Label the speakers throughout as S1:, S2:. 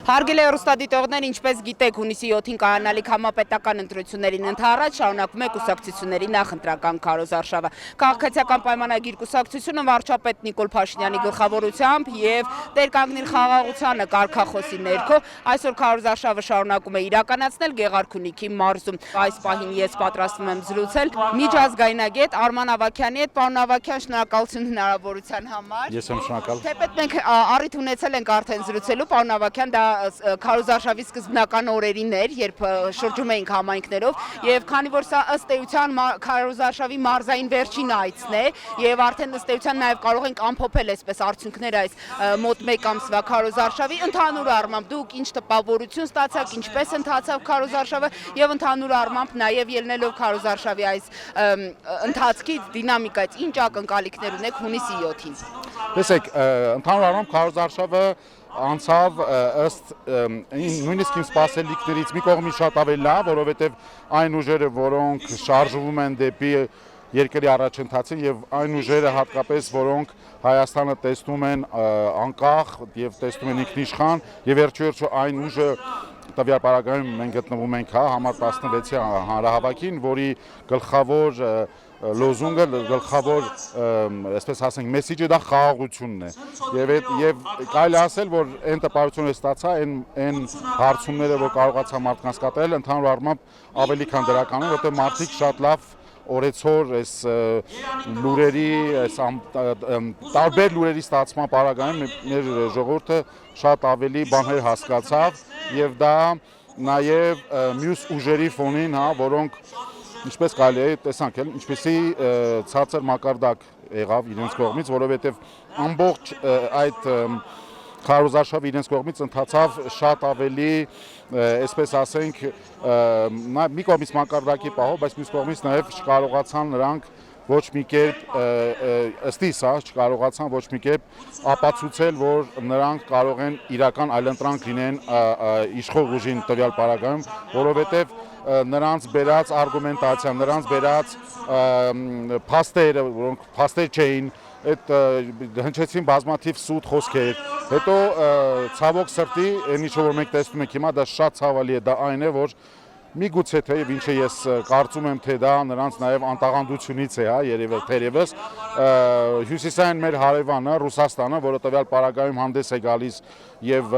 S1: Հարգելի հեռուստադիտողներ, ինչպես գիտեք, հունիսի 7-ին կայանալիք համապետական ընտրություններին ընդառաջ շարունակվում է կուսակցությունների նախընտրական քարոզարշավը։ Քաղաքացիական պայմանագիր կուսակցությունը վարչապետ Նիկոլ Փաշինյանի գլխավորությամբ եւ Տեր կանգնիր խաղաղությանը կարգախոսի ներքո այսօր քարոզարշավը շարունակում է իրականացնել Գեղարքունիքի մարզում։ Այս պահին ես պատրաստվում եմ զրուցել միջազգայնագետ Արման Ավագյանի հետ։ Պարոն Ավագյան, շնորհակալություն հնարավորության համար։
S2: Ես եմ շնորհակալ։
S1: Թեպետ մենք առիթ ունեցել ենք արդեն զրուցելու, պարոն Ավագյան, դա քարոզարշավի սկզբնական օրերին էր, երբ շրջում էինք համայնքներով, եւ քանի որ սա ըստ էության քարոզարշավի մարզային վերջին այցն է, եւ արդեն ըստ էության նաեւ կարող ենք ամփոփել այսպես արդյունքները այս մոտ 1 ամսվա քարոզարշավի, ընդհանուր առմամբ դուք ինչ տպավորություն ստացաք, ինչպես ընթացավ քարոզարշավը եւ ընդհանուր առմամբ նաեւ ելնելով քարոզարշավի այս ընթացքի դինամիկայից ինչ ակնկալիքներ ունեք հունիսի 7-ին։
S2: Տեսեք, ընդհանուր առմամբ քարոզարշավը անցավ ըստ նույնիսկ իմ սպասելիքներից մի կողմից շատ ավելի լավ, որովհետև այն ուժերը, որոնք շարժվում են դեպի երկրի առաջընթացին եւ այն ուժերը հատկապես, որոնք Հայաստանը տեսնում են անկախ եւ տեսնում են ինքնիշխան եւ վերջիվերջո այն ուժը տվյալ պարագայում մենք գտնվում ենք համար 16-ի հանրահավաքին, որի գլխավոր լոզունգը, գլխավոր, այսպես ասենք, մեսիջը դա խաղաղությունն է։ Եվ կարելի ասել, որ այն տպավորությունը ստացա, այն հարցումները, որ կարողացա մարդկանց կատարել, ընդհանուր առմամբ ավելի քան դրական է, որտեղ մարդիկ շատ լավ օրեցօր այս լուրերի, տարբեր լուրերի ստացման պարագայում մեր ժողովուրդը շատ ավելի բաներ հասկացավ եւ դա նաեւ մյուս ուժերի ֆոնին, որոնք ինչպես կարելի է տեսանք, ինչպեսի ցածր մակարդակ եղավ իրենց կողմից, որովհետեւ ամբողջ այդ քարոզարշավը իրենց կողմից ընթացավ շատ ավելի, այսպես ասենք, մի կողմից մակարդակի պահով, բայց մյուս կողմից նաև չկարողացան նրանք ոչ մի կերպ ըստիս, չկարողացան ոչ մի կերպ ապացուցել, որ նրանք կարող են իրական այլընտրանք լինեն իշխող ուժին տվյալ պարագայում, որովհետև նրանց բերած արգումենտացիան, նրանց բերած փաստերը, որոնք փաստեր չէին, այդ հնչեցին բազմաթիվ սուտ խոսքեր, հետո ցավոք սրտի, այն ինչը որ մենք տեսնում ենք հիմա, դա շատ ցավալի է, դա այն է, որ միգուցե թե եւ ինչը ես կարծում եմ, թե դա նրանց նաեւ անտաղանդությունից է, երևս, հյուսիսային մեր հարևանը Ռուսաստանը, որը տվյալ պարագայում հանդես է գալիս եւ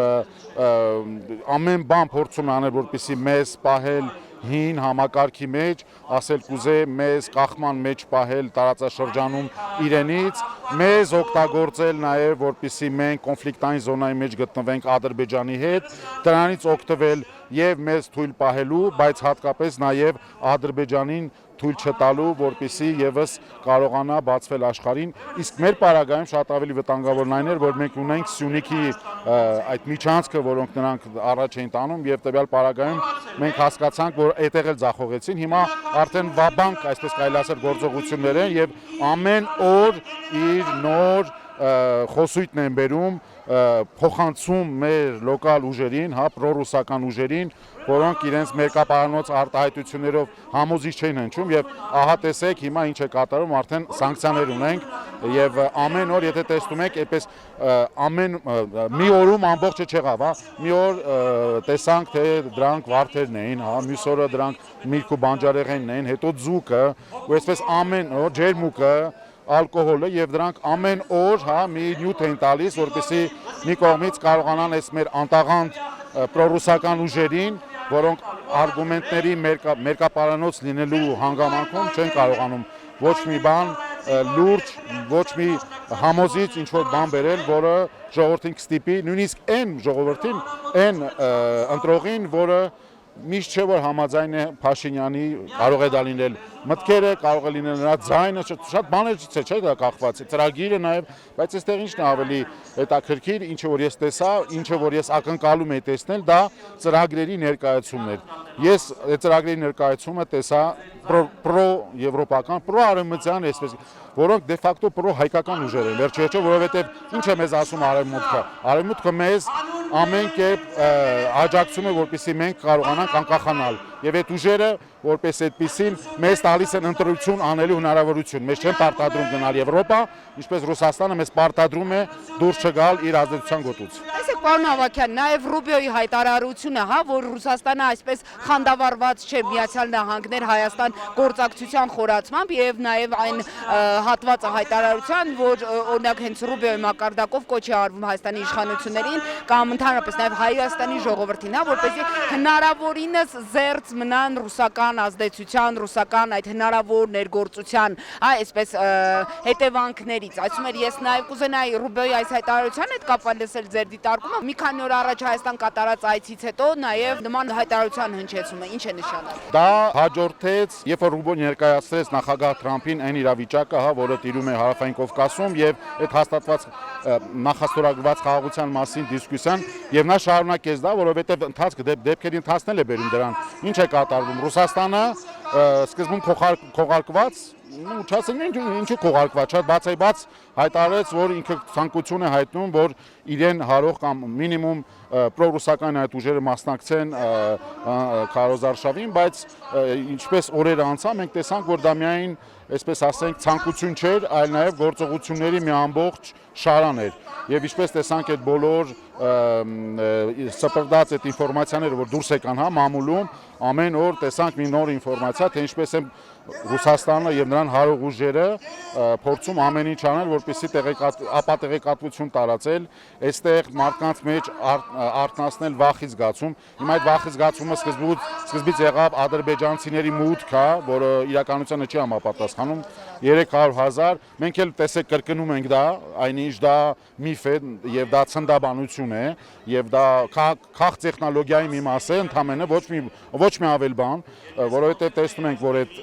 S2: ամեն բան փորձում է անել, որպեսզի մեզ պահել հին համակարգի մեջ, ասել կուզե մեզ կախման մեջ պահել տարածաշրջանում իրենից, մեզ օգտագործել նաև, որպեսզի մենք կոնֆլիկտային զոնայի մեջ գտնվենք Ադրբեջանի հետ, դրանից օգտվել եւ մեզ թույլ պահելու, բայց հատկապես նաև Ադրբեջանին թույլ չտալու, որպեսզի եւս կարողանա բացվել աշխարհին, իսկ մեր պարագայում շատ ավելի վտանգավորն այն էր, որ մենք ունենք Սյունիքի այդ միջանցքը, որոնք նրանք առաջ էին տանում եւ տվյալ պարագայում մենք հասկացանք, որ այդտեղ էլ ձախողեցին, հիմա արդեն վաբանկ, այսպես կարելի ասել, գործողություններ են եւ ամեն օր իր նոր խոսույթն են բերում, փոխանցում մեր լոկալ ուժերին, պրոռուսական ուժերին, որոնք իրենց մերկապարանոց արտահայտություններով համոզիչ չէին հնչում եւ ահա տեսեք հիմա ինչ է կատարում, արդեն սանկցիաներ ունենք եւ ամեն օր եթե տեսնում եք, այդպես ամեն մի օրում ամբողջը չեղավ, մի օր տեսանք թե դրանք վարդերն էին, մյուս օրը դրանք միրգ ու բանջարեղենն էին, հետո ձուկը, ու այսպես ամեն օր ջերմուկը, ալկոհոլը եւ դրանք ամեն օր մի նյութ էին տալիս, որպեսզի մի կողմից կարողանան այս մեր անտաղանդ պրոռուսական ուժերին, որոնք արգումենտների մերկապարանոց լինելու հանգամանքում չեն կարողանում ոչ մի բան լուրջ, ոչ մի համոզիչ ինչ-որ բան բերել, որը ժողովրդին կստիպի, նույնիսկ այն ժողովրդին, այն ընտրողին, որը միշտ չէ որ համաձայն է Փաշինյանի, կարող է դա լինել մտքերը, կարող է լինել նրա ձայնը, շատ բաներից չէ դա կախված, ծրագիրը նաև, բայց այստեղ ինչն է ավելի հետաքրքիր, ինչը որ ես տեսա, ինչը որ ես ակնկալում եի տեսնել, դա ծրագրերի ներկայացումն էր։ Ես այդ ծրագրերի ներկայացումը տեսա պրո-եվրոպական, պրո-արևմտյան, այսպես, որոնք դե ֆակտո պրո-հայկական ուժեր են, վերջիվերջո, որովհետև ինչ է մեզ ասում արևմուտքը։ Արևմուտքը մեզ ամեն կերպ աջակցում է, որպեսզի մենք կարողանանք անկախանալ եւ այդ ուժերը որպես այդպեսին մեզ տալիս են ընտրություն անելու հնարավորություն։ Մեզ չեն պարտադրում գնալ Եվրոպա, ինչպես Ռուսաստանը մեզ պարտադրում է դուրս չգալ իր ազդեցության գոտուց։
S1: Տեսեք, պարոն Ավագյան, նաև Ռուբիոյի հայտարարությունը, որ Ռուսաստանը այսպես խանդավառված չէ Միացյալ Նահանգներ Հայաստան գործակցության խորացմամբ եւ նաև այն հատվածը հայտարարության, որ օրինակ հենց Ռուբիոյի մակարդակով կոչ է արվում Հայաստանի իշխանություններին կամ ընդհանրապես նաև Հայաստանի ժողովրդին, որպեսզի հնարավորինս զերծ մնան ռուսական ազդեցության, ռուսական այդ հնարավոր ներգործության, այսպես հետևանքներից։ Այսում էր ես նաև կուզենայի Ռուբիոյի այս հայտարարության հետ կապված լսել ձեր դիտարկումը։ Մի քանի օր առաջ Հայաստան կատարած այցից հետո նաև նման հայտարարության հնչեցումը ինչ է նշանակում։
S2: Դա հաջորդեց, երբ որ Ռուբիոն ներկայացրեց նախագահ Թրամփին այն իրավիճակը, որը տիրում է Հարավային Կովկասում եւ այդ հաստատված նախաստորագրված խաղաղության մասին դիսկուսիան, եւ նա շարունակեց դա, որովհետեւ ընթացքը դեպքերի ընթացնել է բերում դրան։ Ինչ է կատարվում։ Ռուսաստանը սկզբում քողարկված չասենք ինչու քողարկված, շատ բացայբաց հայտարարեց, որ ինքը ցանկություն է հայտնում, որ իրեն հարող կամ մինիմում պրոռուսական այդ ուժերը մասնակցեն քարոզարշավին, բայց ինչպես օրերը անցան, մենք տեսանք, որ դա միայն, այսպես ասենք, ցանկություն չէր, այլ նաև գործողությունների մի ամբողջ շարան էր։ Եվ ինչպես տեսանք այդ բոլոր սպրդած այդ ինֆորմացիաները, որ դուրս եկան մամուլում, ամեն օր տեսանք մի նոր ինֆորմացիա, թե ինչպես են Ռուսաստանը եւ նրան հարող ուժերը փորձում ամեն ինչ անել, որպեսզի ապատեղեկատվություն տարածել, այստեղ մարդկանց մեջ արթնացնել վախի զգացում։ Հիմա այդ վախի զգացումը սկզբից եղավ ադրբեջանցիների մուտքը, որը իրականությանը չի համապատասխանում 300,000, մենք էլ տեսեք կրկնում ենք դա, այնինչ դա միֆ է եւ դա ցնդաբանություն է եւ դա քաղ տեխնոլոգիայի մի մաս է, ընդհանրապես ոչ մի ավել բան, որովհետեւ տեսնում ենք, որ այդ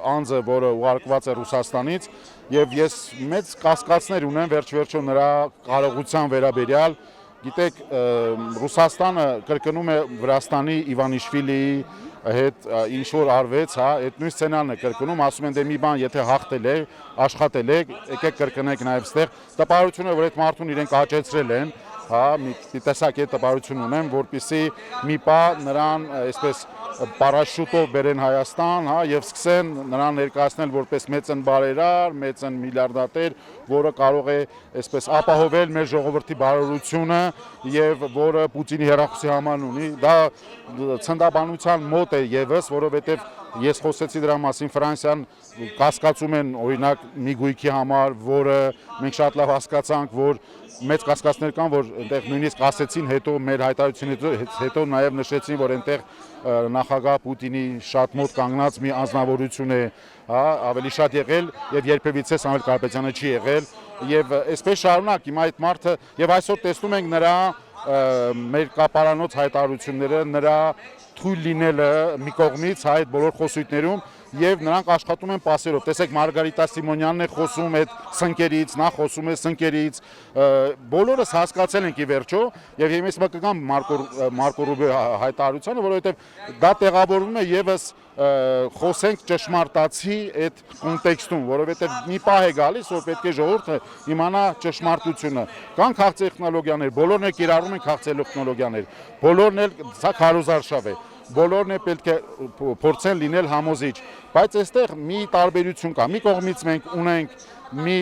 S2: անձը, որը ուղարկված է Ռուսաստանից, եւ ես մեծ կասկածներ ունեմ վերջ-վերջո նրա կարողության վերաբերյալ։ Գիտեք, Ռուսաստանը կրկնում է Վրաստանի Իվանիշվիլիի հետ ինչ որ արվեց, այդ նույն սցենարն է կրկնում, ասում են դե մի բան, եթե հաղթել է, աշխատել է, եկեք կրկնեք նաև ստեղ։ Տպարությունը, որ այդ մարդուն իրենք աճեցրել են, մի տեսակ այդ տպարություն ունեմ, որպեսզի մի պա նրան այսպես պարաշուտով բերեն Հայաստան, եւ սկսեն նրան ներկայացնել որպես մեծն բարերար, մեծն միլիարդատեր, որը կարող է այսպես ապահովել մեր ժողովրդի բարօրությունը եւ որը Պուտինի հեռախոսի համար ունի։ Դա ցնդաբանության մոտ է եւս, որովհետեւ ես խոսեցի դրա մասին, Ֆրանսիան կասկածում են օրինակ մի գույքի համար, որը մենք շատ լավ հասկացանք, որ մեծ կասկածներ կան, որ այնտեղ նույնիսկ ասեցին հետո մեր հայտարարությունից հետո նաև նշեցին, որ այնտեղ նախագահ Պուտինի շատ մոտ կանգնած մի անձնավորություն է, ավելի շատ եղել եւ երբևիցե Սամվել Կարապետյանը չի եղել եւ այսպես շարունակ հիմա այդ մարդը եւ այսօր տեսնում ենք նրա մեր կապարանոց հայտարարությունները, նրա թույլ լինելը մի կողմից այդ բոլոր խոսույթներում եւ նրանք աշխատում են պասերով։ Տեսեք Մարգարիտա Սիմոնյանն է խոսում այդ սնկերից, նա խոսում է սնկերից, բոլորս հասկացել ենք ի վերջո եւ ես մա կգամ Մարկո Ռուբիոյի հայտարարությանը, որովհետեւ դա տեղավորվում է եւս խոսենք ճշմարտացի այդ կոնտեքստում, որովհետեւ մի պահ է գալիս, որ պետք է ժողովուրդը իմանա ճշմարտությունը։ Կան քաղ տեխնոլոգիաներ, բոլորն էլ կիրառում են քաղ տեխնոլոգիաներ, բոլորն էլ սա քարոզարշավ է։ Բոլորն է պետք է փորձեն լինել համոզիչ, բայց այստեղ մի տարբերություն կա։ Մի կողմից մենք ունենք մի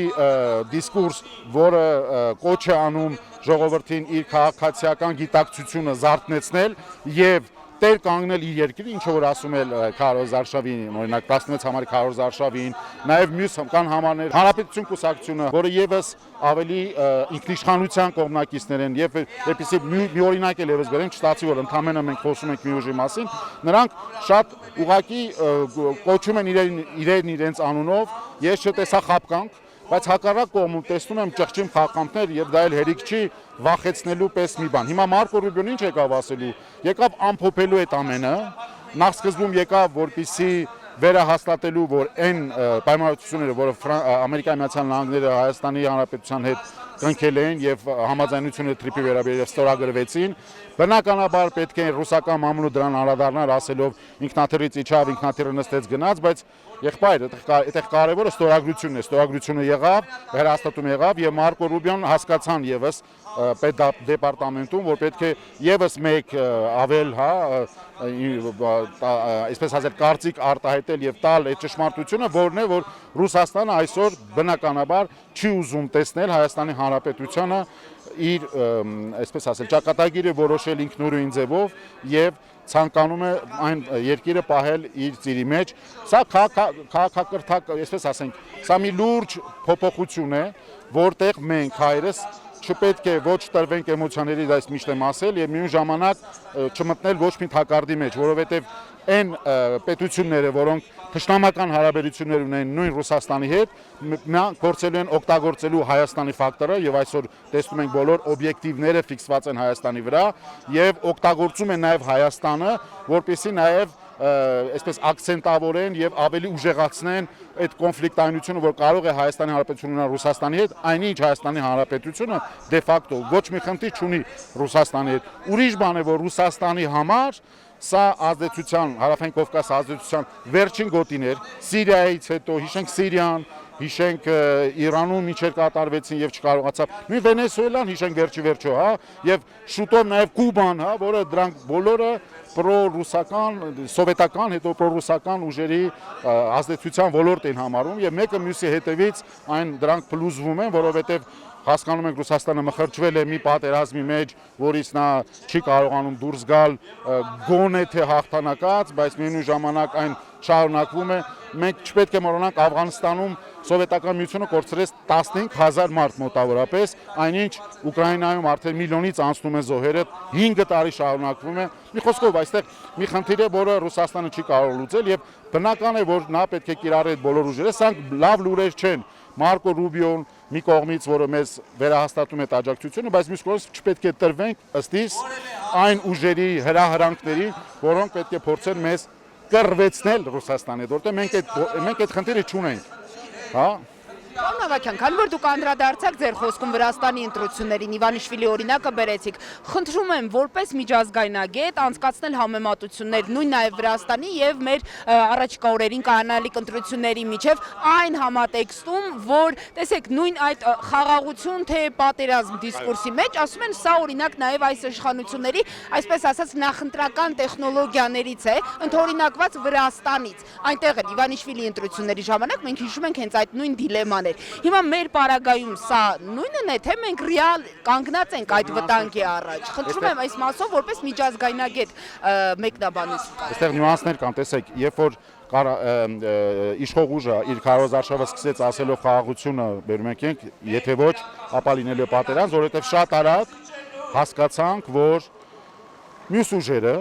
S2: դիսկուրս, որը կոչ է անում ժողովրդին իր քաղաքացիական գիտակցությունը զարթնեցնել եւ տեր կանգնել իր երկրի, ինչ որ ասում է քարոզարշավին, օրինակ 16 համարի քարոզարշավին, նաև մյուս կան համարներ, Հանրապետություն կուսակցությունը, որը եւս ավելի ինքնիշխանության կողմնակիցներ են եւ որպեսզի մի օրինակ էլ եւս բերենք, չստացի որ ընդամենը մենք խոսում ենք մի ուժի մասին, նրանք շատ ուղղակի կոչում են իրենց անունով, ես չտեսա խապկանք, բայց հակառակ կողմում տեսնում եմ ճղճիմ խախամբներ եւ դա էլ հերիք չի վախեցնելու պես մի բան։ Հիմա Մարկո Ռուբիոն ինչ եկավ ասելու։ Եկավ ամփոփելու այդ ամենը, նախ սկզբում եկավ որպեսզի վերահաստատելու, որ այն պայմանավորվածությունները, որը Ամերիկայի Միացյալ Նահանգները Հայաստանի Հանրապետության հետ կնքել էին եւ համաձայնությունը Թրիփի վերաբերյալ ստորագրվեցին։ Բնականաբար պետք է ռուսական մամուլը դրան անդրադառնալ, ասելով ինքնաթիռից իջավ, ինքնաթիռը նստեց գնաց, բայց եղբայր, այդտեղ կարևորը ստորագրությունն է, ստորագրությունը եղավ, հրաստատում եղավ եւ Մարկո Ռուբիոն հասկացան եւս դեպարտամենտում, որ պետք է եւս մեկ ավել, այսպես ասել, կարծիք արտահայտել եւ տալ այդ ճշմարտությունը, որն է, որ Ռուսաստանը այսօր բնականաբար չի ուզում տեսնել Հայաստանի Հանրապետությանը իր, այսպես ասել, ճակատագիրը որոշել ինքնուրույն ձևով եւ ցանկանում է այն երկիրը պահել իր ծիրի մեջ։ Սա քաղաքակրթակ, այսպես ասենք, սա մի լուրջ փոփոխություն է, որտեղ մենք հայերս չպետք է ոչ տրվենք էմոցիաների, դա միշտ եմ ասել, եւ միուն ժամանակ չմտնել ոչ մի թակարդի մեջ, որովհետեւ այն պետությունները, որոնք թշնամական հարաբերություններ ունեն նույն Ռուսաստանի հետ, նրանք փորձելու են օգտագործելու Հայաստանի ֆակտորը եւ այսօր տեսնում ենք բոլոր օբյեկտիվները ֆիքսված են Հայաստանի վրա եւ օգտագործում են նաեւ Հայաստանը, որպեսզի նաեւ այսպես ակցենտավորեն եւ ավելի ուժեղացնեն այդ կոնֆլիկտայնությունը, որ կարող է Հայաստանի Հանրապետությունը ունենալ Ռուսաստանի հետ, այնինչ Հայաստանի Հանրապետությունը դե ֆակտո ոչ մի խնդիր չունի Ռուսաստանի հետ։ Ուրիշ բան է, որ Ռուսաստանի համար սա ազդեցության, Հարավային Կովկաս ազդեցության վերջին գոտին էր, Սիրիայից հետո, հիշենք Սիրիան, հիշենք Իրանում ինչեր կատարվեցին եւ չկարողացավ։ Նույն Վենեսուելան հիշենք վերջի, եւ շուտով նաեւ Կուբան, որը դրանք բոլորը պրո-ռուսական, սովետական, հետո պրո-ռուսական ուժերի ազդեցության ոլորտ են համարում եւ մեկը մյուսի հետևից այն դրանք փլուզվում են, որովհետեւ հասկանում ենք Ռուսաստանը մխրճվել է մի պատերազմի մեջ, որից նա չի կարողանում դուրս գալ գոնե թե հաղթանակած, բայց միևնույն ժամանակ այն շարունակվում է։ Մենք չպետք է մոռանանք Աֆղանստանում սովետական միությունը կորցրեց 15000 մարդ մոտավորապես, այնինչ Ուկրաինայում արդեն միլիոնից անցնում են զոհերը, 5 տարի շարունակվում է։ Մի խոսքով այստեղ մի խնդիր է, որը Ռուսաստանը չի կարող լուծել եւ բնական է, որ նա պետք է կիրառի այդ բոլոր ուժերը, սրանք լավ լուրեր չեն։ Մարկո Ռուբիոն մի կողմից, որը մեզ վերահաստատում է աջակցությունը, բայց մյուս կողմից չպետք է տրվենք ըստիս այն ուժերի հրահրանքների, որոնք պետք է փորձեն մեզ կռվեցնել Ռուսաստանի հետ, որտեղ մենք այդ խնդիրը չունենք, հա։
S1: Պարոն Ավագյան, քանի որ դուք անդրադարձաք ձեր խոսքում Վրաստանի ընտրություններին, Իվանիշվիլի օրինակը բերեցիք, խնդրում եմ որպես միջազգայնագետ անցկացնել համեմատություններ նույն նաև Վրաստանի եւ մեր առաջիկա օրերին կայանալիք ընտրությունների միջև այն համատեքստում, որ տեսեք նույն այդ խաղաղություն թե պատերազմ դիսկուրսի մեջ ասում են սա օրինակ նաև այս իշխանությունների, այսպես ասած, նախընտրական տեխնոլոգիաներից է, ընդօրինակված Վրաստանից։ Այնտեղ էլ Իվանիշվիլի ընտրությունների ժամանակ մենք հիշում ենք հենց այդ նույն դիլեման։ Հիմա մեր պարագայում սա նույնն է, թե մենք ռեալ կանգնած ենք այդ վտանգի առաջ։ Խնդրում եմ այս մասով որպես միջազգայնագետ մեկնաբանություն։
S2: Այստեղ նյուանսներ կան, տեսեք, երբ որ իշխող ուժը իր քարոզարշավը սկսեց ասելով խաղաղությունը բերում ենք, եթե ոչ, ապա լինելու է պատերազմ, որովհետև շատ արագ հասկացանք, որ մյուս ուժերը,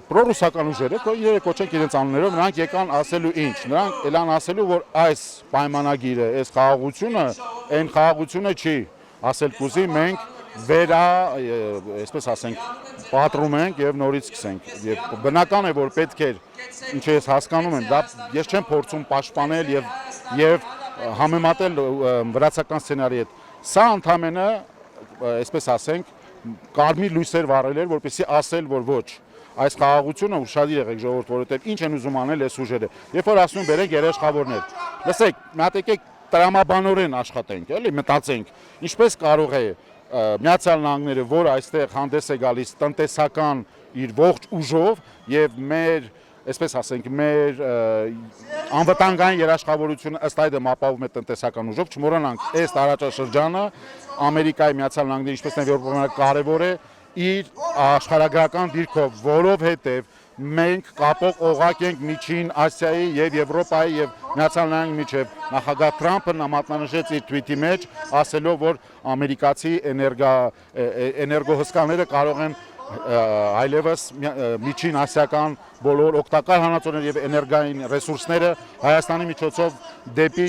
S2: պրոռուսական ուժերը, իրենք կոչենք իրենց անուններով, նրանք եկան ասելու ինչ։ Նրանք ելան ասելու, որ այս պայմանագիրը, այս խաղաղությունը, այն խաղաղությունը չի, ասել կուզի մենք այսպես ասենք, պատռում ենք եւ նորից սկսենք։ Եվ բնական է, որ պետք է, ինչ ես հասկանում եմ, դա ես չեմ փորձում պաշտպանել եւ համեմատել վրացական սցենարի հետ։ Սա ընդամենը, այսպես ասենք, կարմիր լույսեր վառել էր, որպեսզի ասել, որ ոչ, այս խաղաղությունը ուշադիր եղեք ժողովուրդ, որովհետև ինչ են ուզում անել այս ուժերը։ Երբ որ ասում բերենք երաշխավորներ, լսեք, մի հատ եկեք տրամաբանորեն աշխատենք, էլի մտածենք, ինչպես կարող է Միացյալ Նահանգները, որ այստեղ հանդես է գալիս տնտեսական իր ողջ ուժով եւ մեր, այսպես ասենք, մեր անվտանգային երաշխավորությունը ըստ այդմ ապահովում է տնտեսական ուժով, չմոռանանք, այս տարածաշրջանը Ամերիկայի Միացյալ Նահանգների, ինչպես նաև Եվրոպայում կարևոր է իր աշխարհագրական դիրքով, որովհետև մենք կապող օղակ ենք Միջին Ասիայի եւ Եվրոպայի եւ Միացյալ Նահանգների միջև։ Նախագահ Թրամփը մատնանշեց իր թվիթի մեջ, ասելով, որ ամերիկացի էներգոհսկաները կարող են այլևս Միջին Ասիական բոլոր օգտակար հանածոներ եւ էներգային ռեսուրսները Հայաստանի միջոցով դեպի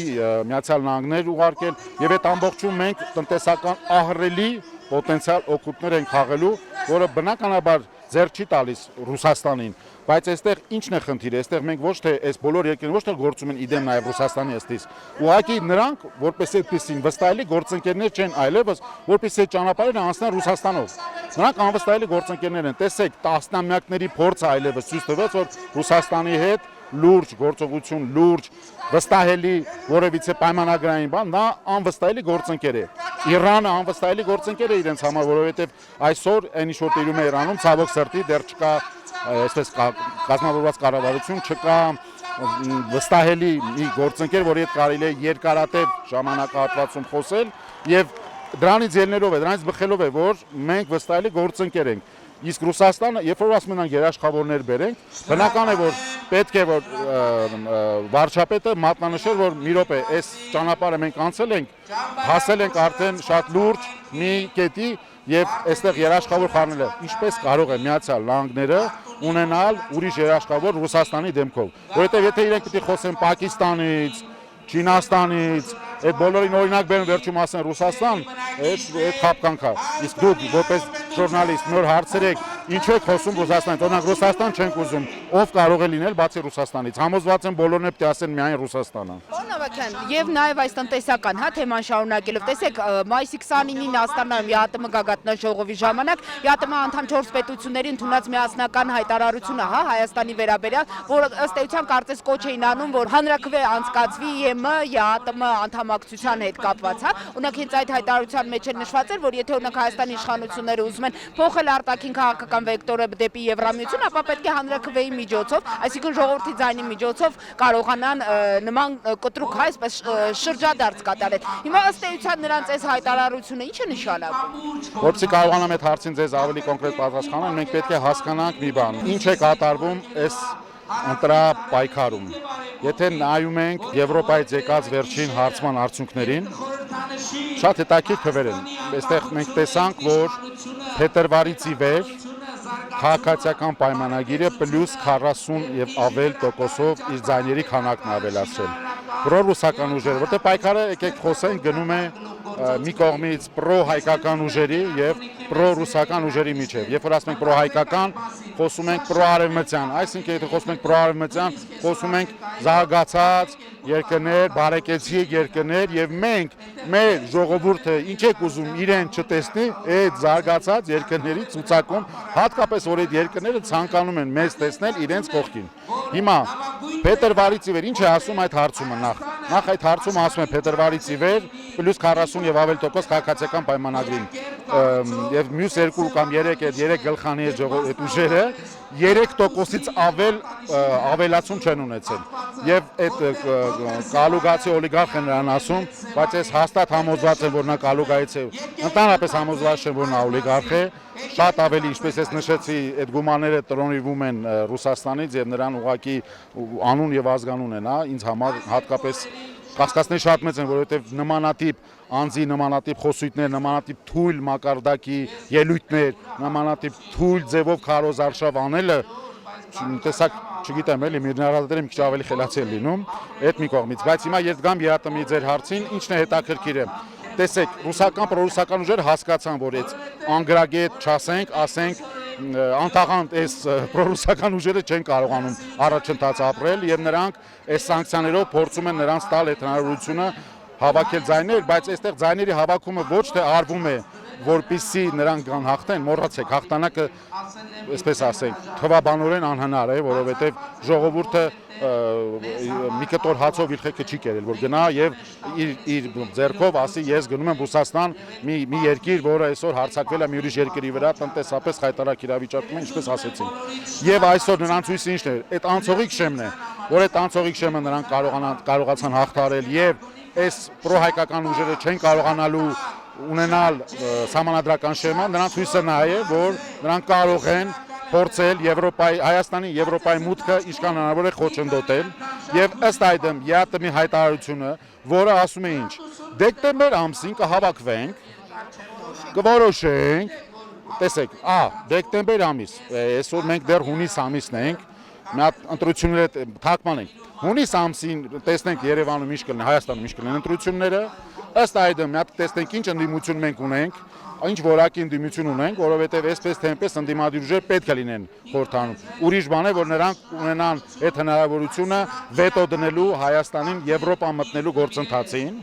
S2: Միացյալ Նահանգներ ուղարկել եւ այդ ամբողջում մենք տնտեսական ահռելի պոտենցիալ օգուտներ են խաղալու, որը բնականաբար ձեռք չի տալիս Ռուսաստանին, բայց այստեղ ինչն է խնդիրը, այստեղ մենք ոչ թե այս բոլոր երկրները ոչ թե գործում են իդեմ նաև Ռուսաստանի ըստից, ուղղակի նրանք որպես այդպեսին վստահելի գործընկերներ չեն այլևս, որպես այդ ճանապարհները անցնեն Ռուսաստանով։ Նրանք անվստահելի գործընկերներ են, տեսեք, տասնամյակների փորձը այլևս ցույց տվեց, որ Ռուսաստանի հետ լուրջ գործողություն, լուրջ վստահելի որևիցե պայմանագրային բան, նա անվստահելի գործընկեր է։ Իրանը անվստահելի գործընկեր է իրենց համար, որովհետև այսօր այն ինչ որ տիրում է Իրանում, ցավոք սրտի դեռ չկա այսպես կազմավորված կառավարություն, չկա վստահելի մի գործընկեր, որի հետ կարելի է երկարատև ժամանակահատվածում խոսել եւ դրանից ելներով է, դրանից բխելով է, որ մենք վստահելի գործընկեր ենք։ Իսկ Ռուսաստանը, երբ որ ասում են երաշխավորներ բերենք, բնական է, որ պետք է որ վարչապետը մատնանշեր, որ մի րոպե, այս ճանապարհը մենք անցել ենք, հասել ենք արդեն շատ լուրջ մի կետի եւ այստեղ երաշխավոր խառնելը։ Ինչպես կարող է Միացյալ Նահանգները ունենալ ուրիշ երաշխավոր Ռուսաստանի դեմքով, որովհետեւ եթե իրենք պիտի խոսեն Պակիստանից, Չինաստանից, այդ բոլորին օրինակ բերեն վերջում ասեն Ռուսաստան, այդ խապկանք է։ Իսկ դուք որպես ժուրնալիստ նոր հարցերեք, ինչու եք խոսում Ռուսաստանից, օրինակ Ռուսաստան չենք ուզում, ով կարող է լինել բացի Ռուսաստանից։ Համոզված եմ բոլորն է պետք է ասեն միայն Ռուսաստանը։
S1: Պարոն Ավագյան, եւ նաեւ այս տնտեսական, թեման շարունակելով, տեսեք, մայիսի 29-ին Աստանայում ԵԱՏՄ գագաթնաժողովի ժամանակ ԵԱՏՄ անդամ 4 պետությունների ընդունած միասնական հայտարարությունը, Հայաստանի վերաբերյալ, որ ըստ էության կարծես կոչ էին անում, որ հանրաքվե անցկացվի ԵՄ ԵԱՏՄ անդամակցության հետ կապված, Օրինակ հենց այդ հայտարարության մեջ էլ նշված էր, որ եթե օրինակ Հայաստանի իշխանությունները ուզում են փոխել արտաքին քաղաքական վեկտորը դեպի Եվրամիություն, ապա պետք է հանրաքվեի միջոցով, այսինքն ժողովրդի ձայնի միջոցով կարողանան նման կտրուկ այսպես շրջադարձ կատարել։ Հիմա ըստ էության նրանց այս հայտարարությունը ի՞նչ է նշանակում։
S2: Որպեսզի կարողանամ այդ հարցին ձեզ ավելի կոնկրետ պատասխանել, մենք պետք է հասկանանք մի բան. ինչ է կատարվում այս ընտրապայքարում։ Եթե նայում ենք Եվրոպայից եկած վերջին հարցման արդյունքներին, շատ հետաքրքիր քվեր են։ Այստեղ մենք տեսանք, որ փետրվարից ի վեր քաղաքացիական պայմանագիրը պլյուս 40 եւ ավել տոկոսով իր ձայների քանակն ավելացրել։ Պրոռուսական ուժերը, որտեղ պայքարը եկեք խոսենք գնում է մի կողմից պրո-հայկական ուժերի եւ պրո-ռուսական ուժերի միջև։ Երբ որ ասում ենք պրո-հայկական, խոսում ենք պրո-արևմտյան, այսինքն եթե խոսում ենք պրո-արևմտյան, խոսում ենք զարգացած երկրներ, բարեկեցիկ երկրներ եւ մենք մեր ժողովուրդը ինչ եք ուզում իրեն չտեսնի այդ զարգացած երկրների ցուցակում, հատկապես որ այդ երկրները ցանկանում են մեզ տեսնել իրենց կողքին։ Հիմա փետրվարից ի վեր ինչ է ասում այդ հարցումը նախ այդ հարցումը ասում է փետրվարից ի վեր պլյուս 40 եւ ավել տոկոս քաղաքացիական պայմանագրին եւ մյուս 2 կամ 3 այդ 3 գլխանի այդ ուժերը 3%-ից ավել ավելացում չեն ունեցել եւ այդ կալուգացի օլիգարխը նրան ասում, բայց ես հաստատ համոզված եմ, որ նա կալուգայից է, ընդհանրապես համոզված եմ, որ նա օլիգարխ է, շատ ավելի, ինչպես ես նշեցի, այդ գումարները տրոնիրվում են Ռուսաստանից եւ նրան ուղղակի անուն եւ ազգանուն են, ինձ համար հատկապես կասկածներ շատ մեծ են, որովհետև նմանատիպ անձի, նմանատիպ խոսույթներ, նմանատիպ թույլ մակարդակի ելույթներ, նմանատիպ թույլ ձևով քարոզարշավ անելը, տեսակ, չգիտեմ, էլի միլիոներատերը մի քիչ ավելի խելացի են լինում, այդ մի կողմից, բայց հիմա երբ գամ ԵԱՏՄ-ի ձեր հարցին, ինչն է հետաքրքիր է։ Տեսեք, ռուսական, պրոռուսական ուժերը հասկացան, որ այդ անգրագետ չասենք, ասենք անթաղանդ այս պրոռուսական ուժերը չեն կարողանում առաջընթաց ապրել եւ նրանք այս սանկցիաներով փորձում են նրանց տալ այդ հնարավորությունը հավաքել ձայներ, բայց այստեղ ձայների հավաքումը ոչ թե արվում է որպեսզի նրանք գան հաղթեն, մոռացեք, հաղթանակը, այսպես ասենք, թվաբանորեն անհնար է, որովհետեւ ժողովուրդը մի կտոր հացով իր խելքը չի կերել, որ գնա եւ իր ձեռքով ասի ես գնում եմ Ռուսաստան, մի երկիր, որը այսօր հարձակվել է մի ուրիշ երկրի վրա, տնտեսապես խայտարակ իրավիճակում է, ինչպես ասեցին։ Եվ այսօր նրանց հույսը ինչն է, այդ անցողիկ շեմն է, որ այդ անցողիկ շեմը նրանք կարողացան հաղթարել եւ այս պրոհայկական ուժերը չեն կարողանալու ունենալ սահմանադրական շեմը, նրանց հույսը նա է, որ նրանք կարող են փորձել Հայաստանի Եվրոպայի մուտքը ինչքան հնարավոր է խոչընդոտել եւ ըստ այդմ ԵԱՏՄ-ի հայտարարությունը, որը ասում է ինչ, դեկտեմբեր ամսին կհավաքվենք, կորոշենք, տեսեք, դեկտեմբեր ամիս, այսօր մենք դեռ հունիս ամիսն ենք, մի հատ ընտրությունները թարգման ենք, հունիս ամսին տեսնենք Երևանում ինչ կլինի, Հայաստանում ինչ կլինեն ընտրությունները, ըստ այդմ մի հատ տեսնենք ինչ ընդդիմություն մենք ունենք ինչ որակի ընդդիմություն ունենք, որովհետև այսպես թե այնպես ընդդիմադիր ուժեր պետք է լինեն խորհրդանում։ Ուրիշ բան է, որ նրանք ունենան այդ հնարավորությունը վետո դնելու Հայաստանին Եվրոպա մտնելու գործընթացին։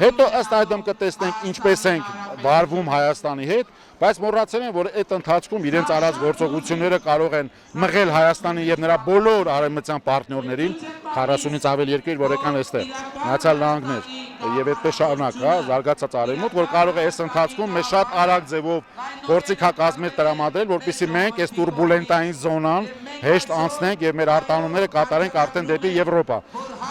S2: Հետո ըստ այդմ կտեսնենք ինչպես ենք վարվում Հայաստանի հետ, բայց մոռացել են, որ այդ ընթացքում իրենց արած գործողությունները կարող են մղել Հայաստանի եւ նրա բոլոր արևմտյան պարտներներին, 40-ից ավել երկիր, որ եկան այստեղ, Միացյալ Նահանգներ եւ այդպես շարունակ, հա, զարգացած արևմուտք, որ կարող է այս ընթացքում մեզ շատ արագ ձևով գործիքակազմեր տրամադրել, որպեսզի մենք այս տուրբուլենտային զոնան հեշտ անցնենք եւ մեր արտանումները կատարենք արդեն դեպի Եվրոպա։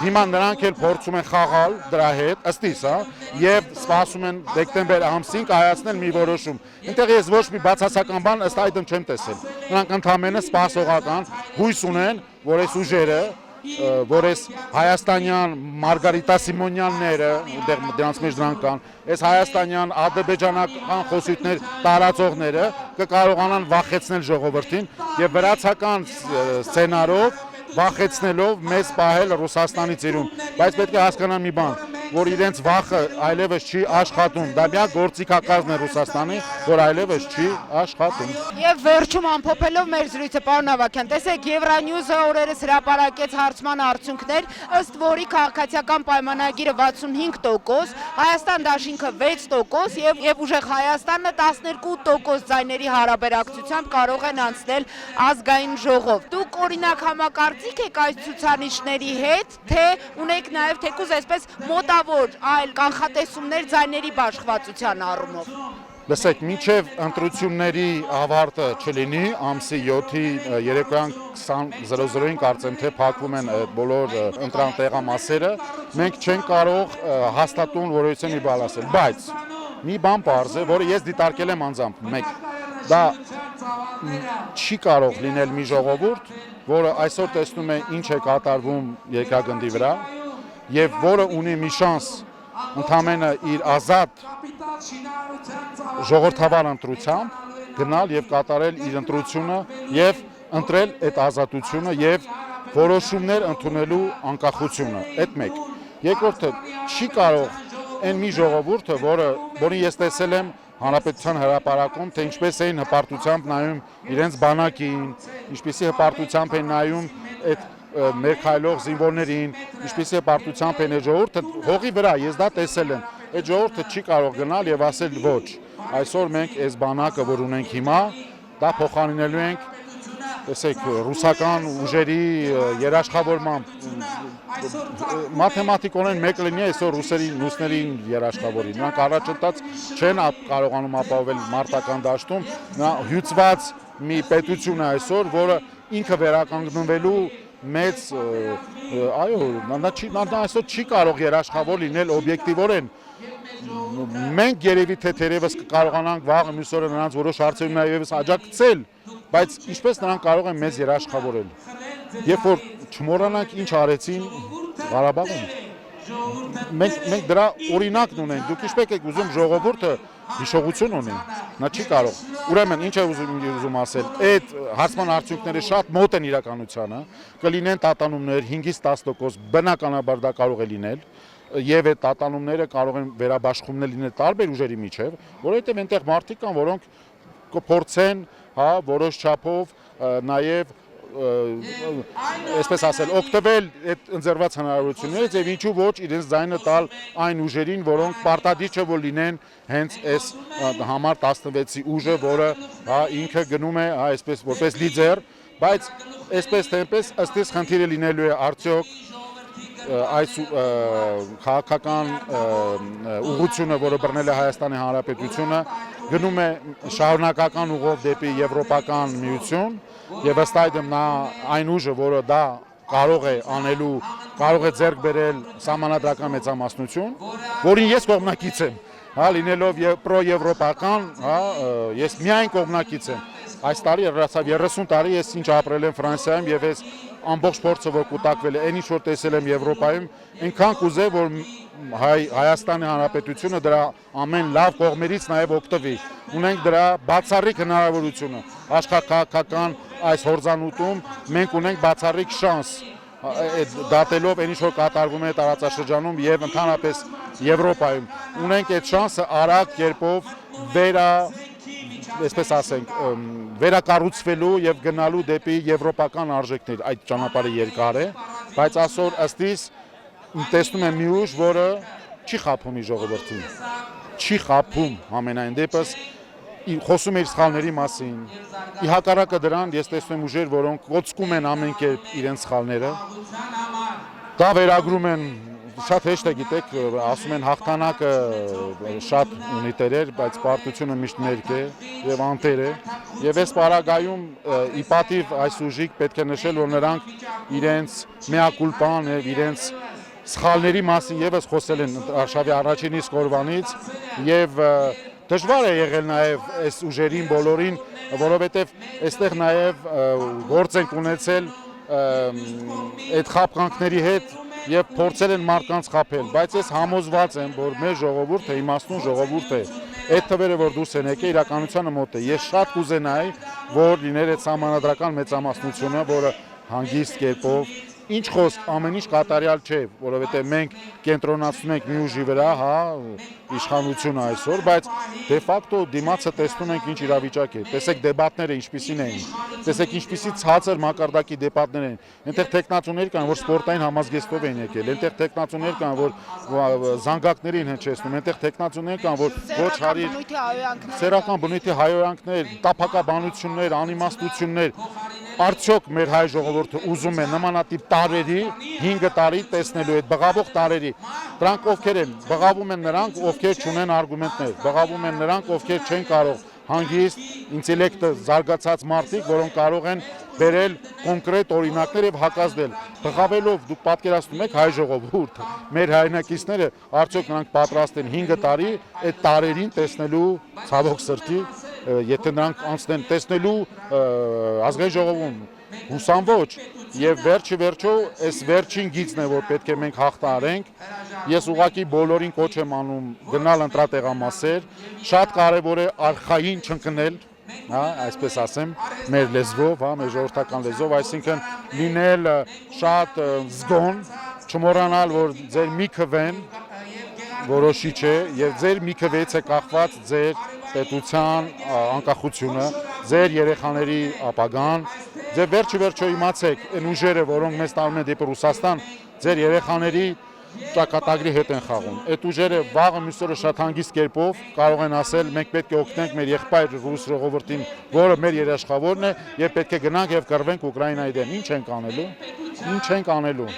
S2: Հիմա նրանք էլ փորձում են խաղալ դրա հետ, ըստ իս, հա, եւ սպասում են դեկտեմբեր ամսին կայացնել մի որոշում։ Այնտեղ ես ոչ մի բացասական բան ըստ այդմ չեմ տեսել։ Նրանք ընդհանրապես սպասողական հույս ունեն, որ այս ուժերը, որ այս հայաստանյան Մարգարիտա Սիմոնյանները, դրանց մեջ դրանք կան, այս հայաստանյան ադրբեջանական խոսույթներ տարածողները կկարողանան վախեցնել ժողովրդին եւ վրացական սցենարով վախեցնելով մեզ պահել Ռուսաստանի ծիրում, բայց պետք է հասկանալ մի բան, որ իրենց վախը այլևս չի աշխատում, դա միակ գործիքակազմն է Ռուսաստանի, որ այլևս չի աշխատում։
S1: Եվ վերջում ամփոփելով մեր զրույցը, պարոն Ավագյան, տեսեք, Евроньюզ-ը օրերս հրապարակեց հարցման արդյունքներ, ըստ որի քաղաքացիական պայմանագիրը 65%, Հայաստան դաշինքը 6% եւ ուժեղ Հայաստանը 12% ձայների հարաբերակցությամբ կարող են անցնել ազգային ժողով։ Դուք օրինակ համակարծիք եք այս ցուցանիշների հետ, թե ունեք նաեւ թեկուզ այսպես մոտավոր այլ կանխատեսումներ ձայների բաշխվածության առումով։
S2: Լսեք, մինչև ընտրությունների ավարտը չլինի, ամսի 7-ի երեկոյան 20:00-ին կարծեմ թե փակվում են բոլոր ընտրան տեղամասերը, մենք չենք կարող հաստատուն որոշություն մի բան ասել, բայց մի բան պարզ է, որը ես դիտարկել եմ անձամբ, մեկ, դա չի կարող լինել մի ժողովուրդ, որը այսօր տեսնում է ինչ է կատարվում երկրագնդի վրա եւ որը ունի մի շանս ընդամենը իր ազատ ժողովրդավար ընտրությամբ գնալ եւ կատարել իր ընտրությունը եւ ընտրել այդ ազատությունը եւ որոշումներ ընդունելու անկախությունը։ Այդ մեկ։ Երկրորդը չի կարող այն մի ժողովուրդը, որին ես տեսել եմ Հանրապետության հրապարակում, թե ինչպես էին հպարտությամբ նայում իրենց բանակին, ինչպեսի հպարտությամբ են նայում այդ մեր քայլող զինվորներին, ինչպեսի հպարտությամբ են այդ ժողովուրդը հողի վրա, ես դա տեսել եմ, այդ ժողովուրդը չի կարող գնալ եւ ասել ոչ, այսօր մենք այս բանակը, որ ունենք հիմա, դա փոխարինելու ենք, տեսեք, ռուսական ուժերի երաշխավորմամբ, մաթեմատիկորեն մեկ լինի այսօր ռուսներին երաշխավորի, նրանք առաջընթաց չեն կարողանում ապահովել մարտական դաշտում, նա հյուծված մի պետություն է այսօր, որը ինքը վերականգնվելու մեծ, այո, նա այսօր չի կարող երաշխավոր լինել օբյեկտիվորեն, մենք երևի թե թերևս կարողանանք վաղը մյուս օրը նրանց որոշ հարցերում նաև աջակցել, բայց ինչպես նրանք կարող են մեզ երաշխավորել, երբ որ չմոռանանք ինչ արեցին Ղարաբաղում, մենք դրա օրինակն ունենք, դուք ինչպես եք ուզում ժողովուրդը հիշողություն ունի, նա չի կարող, ուրեմն ինչ է ուզում ասել, այդ հարցման արդյունքները շատ մոտ են իրականությանը, կլինեն տատանումներ 5-ից 10%, բնականաբար դա կարող է լինել, եւ այդ տատանումները կարող են վերաբաշխումներ լինել տարբեր ուժերի միջև, որովհետեւ այնտեղ մարդիկ կան, որոնք կփորձեն, հա, որոշ չափով նաեւ այսպես ասել, օգտվել այդ ընձեռված հնարավորություններից եւ ինչու ոչ իրենց ձայնը տալ այն ուժերին, որոնք պարտադիր չէ որ լինեն հենց այս համար 16-ի ուժը, որը հա ինքը գնում է, հա, այսպես որպես լիդեր, բայց այսպես թե այնպես ըստ իս խնդիրը լինելու է արդյոք այս քաղաքական ուղղությունը, որը բռնել է Հայաստանի Հանրապետությունը, գնում է շարունակական ուղով դեպի եվրոպական միություն եւ ըստ այդմ նա այն ուժը, որը դա կարող է անելու, կարող է ձեռք բերել սահմանադրական մեծամասնություն, որին ես կողմնակից եմ, հա, լինելով պրոեվրոպական, հա, ես միայն կողմնակից եմ։ Այս տարի 30 տարի ես ինչ ապրել եմ Ֆրանսիայում եւ ես ամբողջ փորձը որ կուտակվել է, այն ինչ որ տեսել եմ Եվրոպայում, այնքան կուզեի որ Հայաստանի Հանրապետությունը դրա ամեն լավ կողմերից նաև օգտվի։ Ունենք դրա բացառիկ հնարավորությունը աշխարհքաղաքական այս հորձանուտում մենք ունենք բացառիկ շանս դատելով այն ինչ որ կատարվում է տարածաշրջանում եւ ընդհանրապես Եվրոպայում ունենք այդ շանսը արագ կերպով այսպես ասենք վերակառուցվելու եւ գնալու դեպի եվրոպական արժեքներ այդ ճանապարհը երկար է բայց այսօր ըստիս տեսնում եմ մի ուժ որը չի խափում իր ժողովրդին չի խափում ամենայն դեպս խոսում է իր սխալների մասին ի հակառակը դրան ես տեսնում եմ ուժեր որոնք կոծկում են ամեն կերպ իրենց սխալները դա վերագրում են շատ հեշտ է գիտեք ասում են հաղթանակը շատ ունի տերեր բայց պարտությունը միշտ մերկ է եւ անտեր է եւ այս պարագայում ի պատիվ այս ուժիկ պետք է նշել որ նրանք իրենց մեակուլպան եւ իրենց սխալների մասին եւս խոսել են արշավի առաջին իսկ օրվանից եւ դժվար է եղել նաեւ այս ուժերին բոլորին որովհետեւ այստեղ նաեւ գործ են ունեցել այդ խափկանքների հետ եւ փորձել են մարդկանց խափել, բայց ես համոզված եմ, որ մեր ժողովուրդը իմաստուն ժողովուրդ է։ Այդ թվերը որ դուրս են եկել իրականությանը մոտ է։ Ես շատ կուզենայի, որ լիներ այդ համանդրական մեծամասնությունը, որը հանգիստ կերպով ինչ խոսք ամեն ինչ կատարյալ չէ, որովհետեւ մենք կենտրոնացնում ենք մի ուժի վրա, հա, իշխանությունը այսօր, բայց դե ֆակտո դիմացը տեսնում ենք ինչ իրավիճակ է։ Տեսեք դեբատները ինչպիսին էին։ Տեսեք ինչպիսի ցածր մակարդակի դեբատներ են։ Այնտեղ տեխնացուներ կան, որ սպորտային համազգեստով են եկել։ Այնտեղ տեխնացուներ կան, որ զանգակներին հնչեցնում։ Այնտեղ տեխնացուներ կան, որ ոչ հարիր սերական բնույթի հայոյանքներ, տափակաբանություններ, անիմաստություններ Արդյոք մեր հայ ժողովուրդը ուզում է նմանատիպ տարերի 5 տարի տեսնելու այդ բղավող տարերի դրանք ովքեր են բղավում են նրանք ովքեր չունեն արգումենտներ բղավում են նրանք ովքեր չեն կարող հանգիստ ինտելեկտը զարգացած մարդիկ որոնք կարող են բերել կոնկրետ օրինակներ եւ հակազդել բղավելով դուք պատկերացնում եք հայ ժողովուրդը մեր հայրենակիցները արդյոք նրանք պատրաստ են 5 տարի այդ տարերին տեսնելու ցավոք սրտի եթե նրանք անցնեն տեսնելու ազգային ժողովում հուսամ ոչ եւ վերջի վերջո այս վերջին գիծն է որ պետք է մենք հաղթահարենք ես ուղղակի բոլորին կոչ եմ անում գնալ ընտրատեղամասեր շատ կարեւոր է արխային չընկնել հա այսպես ասեմ մեր լեզվով հա մեր ժողովրդական լեզվով այսինքն լինել շատ զգոն չմոռանալ որ ձեր մի քվեն որոշիչ է եւ ձեր մի քվեից է կախված ձեր պետության անկախությունը, ձեր երեխաների ապագան, ձեր վերջը իմացեք, այն ուժերը, որոնք մեզ տանում են դեպի Ռուսաստան, ձեր երեխաների ճակատագրի հետ են խաղում։ Այդ ուժերը վաղը մյուսօրը շատ հանգիստ կերպով կարող են ասել, մենք պետք է օգնենք մեր եղբայր ռուս ժողովրդին, որը մեր երաշխավորն է, եւ պետք է գնանք եւ կռվենք Ուկրաինայի դեմ։ Ինչ ենք անելու։ Ինչ ենք անելու։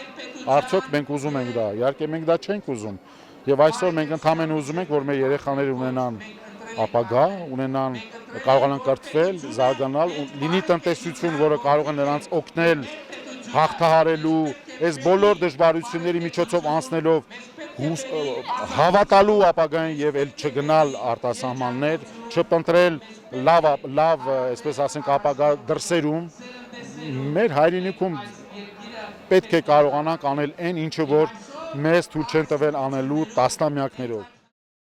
S2: Արդյոք մենք ուզում ենք դա։ Իհարկե մենք դա չենք ուզում։ Եվ այսօր մենք ընդհանրապես ուզում ենք, որ մեր երեխաները ունենան ապագա, ունենան կարողանան կրթվել, զարգանալ, լինի տնտեսություն, որը կարող է նրանց օգնել հաղթահարելու այս բոլոր դժվարությունների միջոցով անցնելով հավատալու ապագային եւ ել չգնալ արտասահմաններ, չփնտրել լավ, այսպես ասենք, ապագա դրսերում մեր հայրենիքում պետք է կարողանանք անել այն ինչը որ մեզ թույլ չեն տվել անելու տասնամյակներով